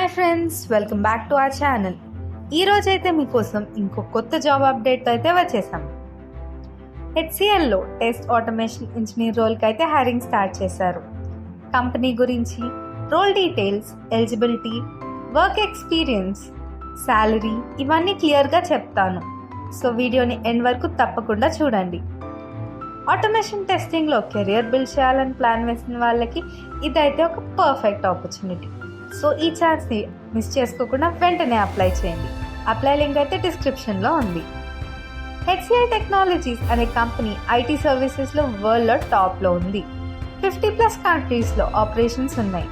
Hi friends, welcome back to our channel. ఈ రోజైతే మీకోసం ఇంకో కొత్త జాబ్ అప్డేట్ అయితే వచ్చేసాం. హెచ్సిఎల్లో టెస్ట్ ఆటోమేషన్ ఇంజనీర్ రోల్కి అయితే హైరింగ్ స్టార్ట్ చేశారు. కంపెనీ గురించి, role details, eligibility, work experience, salary ఇవన్నీ క్లియర్గా చెప్తాను. సో వీడియోని ఎండ్ వరకు తప్పకుండా చూడండి. ఆటోమేషన్ టెస్టింగ్లో కెరియర్ బిల్డ్ చేయాలని ప్లాన్ వేసిన వాళ్ళకి ఇదైతే ఒక పర్ఫెక్ట్ ఆపర్చునిటీ. సో ఈ ఛాన్స్ని మిస్ చేసుకోకుండా వెంటనే అప్లై చేయండి. అప్లై లింక్ అయితే డిస్క్రిప్షన్లో ఉంది. హెచ్సిఎల్ టెక్నాలజీస్ అనే కంపెనీ ఐటీ సర్వీసెస్లో వరల్డ్లో టాప్లో ఉంది. 50+ కంట్రీస్లో ఆపరేషన్స్ ఉన్నాయి.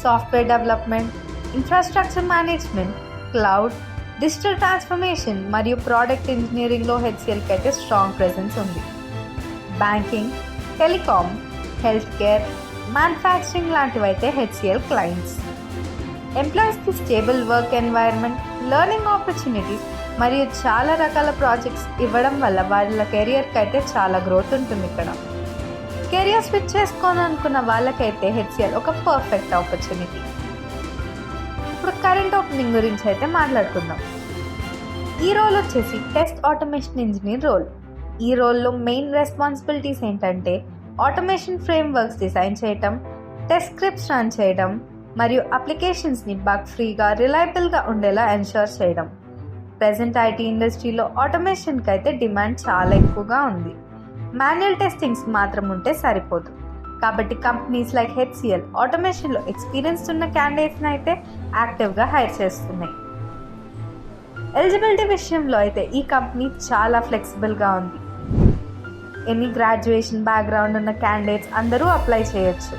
Software development, infrastructure management, cloud, digital transformation మరియు ప్రోడక్ట్ ఇంజనీరింగ్లో హెచ్సిఎల్కి అయితే స్ట్రాంగ్ ప్రెజెన్స్ ఉంది. Banking, telecom, health care, manufacturing లాంటివైతే హెచ్సిఎల్ క్లయింట్స్. ఎంప్లాయీస్కి stable work environment, learning opportunities మరియు చాలా రకాల ప్రాజెక్ట్స్ ఇవ్వడం వల్ల వాళ్ళ కెరియర్కి అయితే చాలా గ్రోత్ ఉంటుంది. ఇక్కడ కెరియర్ స్విచ్ చేసుకోవాలనుకున్న వాళ్ళకైతే హెచ్సిఎల్ ఒక పర్ఫెక్ట్ ఆపర్చునిటీ. ఇప్పుడు కరెంట్ ఓపెనింగ్ గురించి అయితే మాట్లాడుకుందాం. ఈ రోల్ వచ్చేసి టెస్ట్ ఆటోమేషన్ ఇంజనీర్ రోల్. ఈ రోల్లో మెయిన్ రెస్పాన్సిబిలిటీస్ ఏంటంటే ఆటోమేషన్ ఫ్రేమ్వర్క్స్ డిజైన్ చేయటం, టెస్ట్ స్క్రిప్ట్స్ రన్ చేయడం మరియు అప్లికేషన్స్ని బగ్ ఫ్రీగా, రిలయబుల్గా ఉండేలా ఎన్షూర్ చేయడం. ప్రెజెంట్ ఐటీ ఇండస్ట్రీలో ఆటోమేషన్కి అయితే డిమాండ్ చాలా ఎక్కువగా ఉంది. మాన్యువల్ టెస్టింగ్స్ మాత్రం ఉంటే సరిపోదు. కాబట్టి కంపెనీస్ లైక్ హెచ్సిఎల్ ఆటోమేషన్లో ఎక్స్పీరియన్స్ ఉన్న క్యాండిడేట్స్ని అయితే యాక్టివ్గా హైర్ చేస్తున్నాయి. ఎలిజిబిలిటీ విషయంలో అయితే ఈ కంపెనీ చాలా ఫ్లెక్సిబుల్గా ఉంది. ఎనీ గ్రాడ్యుయేషన్ బ్యాక్గ్రౌండ్ ఉన్న క్యాండిడేట్స్ అందరూ అప్లై చేయొచ్చు.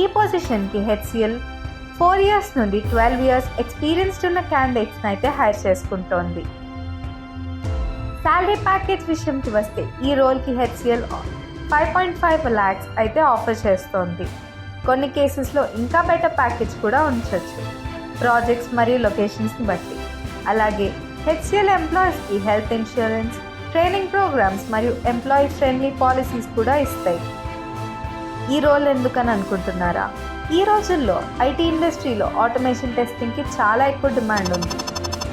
ఈ పొజిషన్కి హెచ్సిఎల్ 4 years నుండి 12 years ఎక్స్పీరియన్స్డ్ ఉన్న క్యాండిడేట్స్ని అయితే హైర్ చేసుకుంటోంది. శాలరీ ప్యాకేజ్ విషయంకి వస్తే ఈ రోల్కి హెచ్సిఎల్ 5.5 lakhs అయితే ఆఫర్ చేస్తోంది. కొన్ని కేసెస్లో ఇంకా బెటర్ ప్యాకేజ్ కూడా ఉంచవచ్చు, ప్రాజెక్ట్స్ మరియు లొకేషన్స్ని బట్టి. అలాగే హెచ్సిఎల్ ఎంప్లాయీస్కి హెల్త్ ఇన్సూరెన్స్, ట్రైనింగ్ ప్రోగ్రామ్స్ మరియు ఎంప్లాయీ ఫ్రెండ్లీ పాలసీస్ కూడా ఇస్తాయి. ఈ రోల్ ఎందుకని అనుకుంటున్నారా? ఈ రోజుల్లో ఐటీ ఇండస్ట్రీలో ఆటోమేషన్ టెస్టింగ్కి చాలా ఎక్కువ డిమాండ్ ఉంది.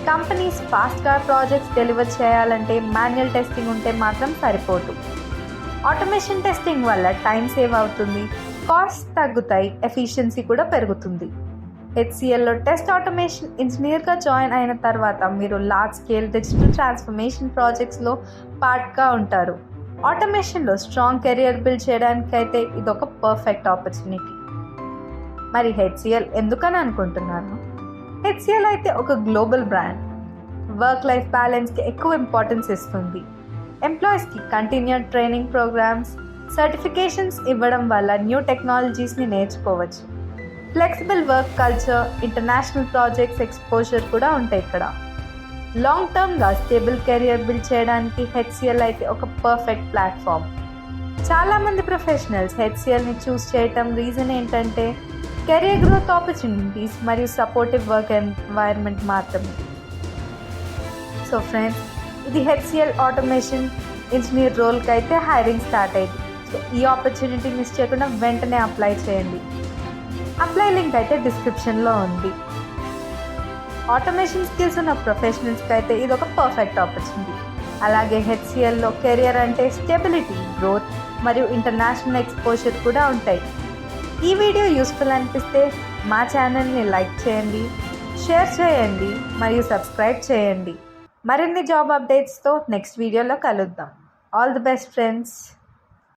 కంపెనీస్ ఫాస్ట్గా ప్రాజెక్ట్స్ డెలివర్ చేయాలంటే మాన్యువల్ టెస్టింగ్ ఉంటే మాత్రం సరిపోదు. ఆటోమేషన్ టెస్టింగ్ వల్ల టైం సేవ్ అవుతుంది, కాస్ట్ తగ్గుతాయి, ఎఫిషియన్సీ కూడా పెరుగుతుంది. హెచ్సిఎల్లో టెస్ట్ ఆటోమేషన్ ఇంజనీర్గా జాయిన్ అయిన తర్వాత మీరు లార్జ్ స్కేల్ డిజిటల్ ట్రాన్స్ఫర్మేషన్ ప్రాజెక్ట్స్లో పార్ట్గా ఉంటారు. ఆటోమేషన్లో స్ట్రాంగ్ కెరియర్ బిల్డ్ చేయడానికి అయితే ఇదొక పర్ఫెక్ట్ ఆపర్చునిటీ. మరి హెచ్సిఎల్ ఎందుకని అనుకుంటున్నాను? హెచ్సిఎల్ అయితే ఒక గ్లోబల్ బ్రాండ్. వర్క్ లైఫ్ బ్యాలెన్స్కి ఎక్కువ ఇంపార్టెన్స్ ఇస్తుంది. ఎంప్లాయీస్కి కంటిన్యూడ్ ట్రైనింగ్ ప్రోగ్రామ్స్, సర్టిఫికేషన్స్ ఇవ్వడం వల్ల న్యూ టెక్నాలజీస్ని నేర్చుకోవచ్చు. Flexible work culture, international projects exposure కూడా ఉంటాయి ఇక్కడ. లాంగ్ టర్మ్గా స్టేబుల్ కెరియర్ బిల్డ్ చేయడానికి హెచ్సిఎల్ అయితే ఒక పర్ఫెక్ట్ ప్లాట్ఫామ్. చాలామంది ప్రొఫెషనల్స్ హెచ్సిఎల్ని చూస్ చేయటం రీజన్ ఏంటంటే కెరియర్ గ్రోత్ ఆపర్చునిటీస్ మరియు సపోర్టివ్ వర్క్ ఎన్వైరన్మెంట్ మాత్రమే. సో ఫ్రెండ్స్, ఇది హెచ్సిఎల్ ఆటోమేషన్ ఇంజనీర్ రోల్కి అయితే హైరింగ్ స్టార్ట్ అయింది. సో ఈ ఆపర్చునిటీ మిస్ చేయకుండా వెంటనే అప్లై చేయండి. అప్లై లింక్ అయితే డిస్క్రిప్షన్లో ఉంది. ఆటోమేషన్ స్కిల్స్ ఉన్న ప్రొఫెషనల్స్కి అయితే ఇది ఒక పర్ఫెక్ట్ ఆపర్చునిటీ. అలాగే హెచ్సిఎల్లో కెరియర్ అంటే స్టెబిలిటీ, గ్రోత్ మరియు ఇంటర్నేషనల్ ఎక్స్పోజర్ కూడా ఉంటాయి. ఈ వీడియో యూస్ఫుల్ అనిపిస్తే మా ఛానల్ని లైక్ చేయండి, షేర్ చేయండి మరియు సబ్స్క్రైబ్ చేయండి. మరిన్ని జాబ్ అప్డేట్స్తో నెక్స్ట్ వీడియోలో కలుద్దాం. All the best friends.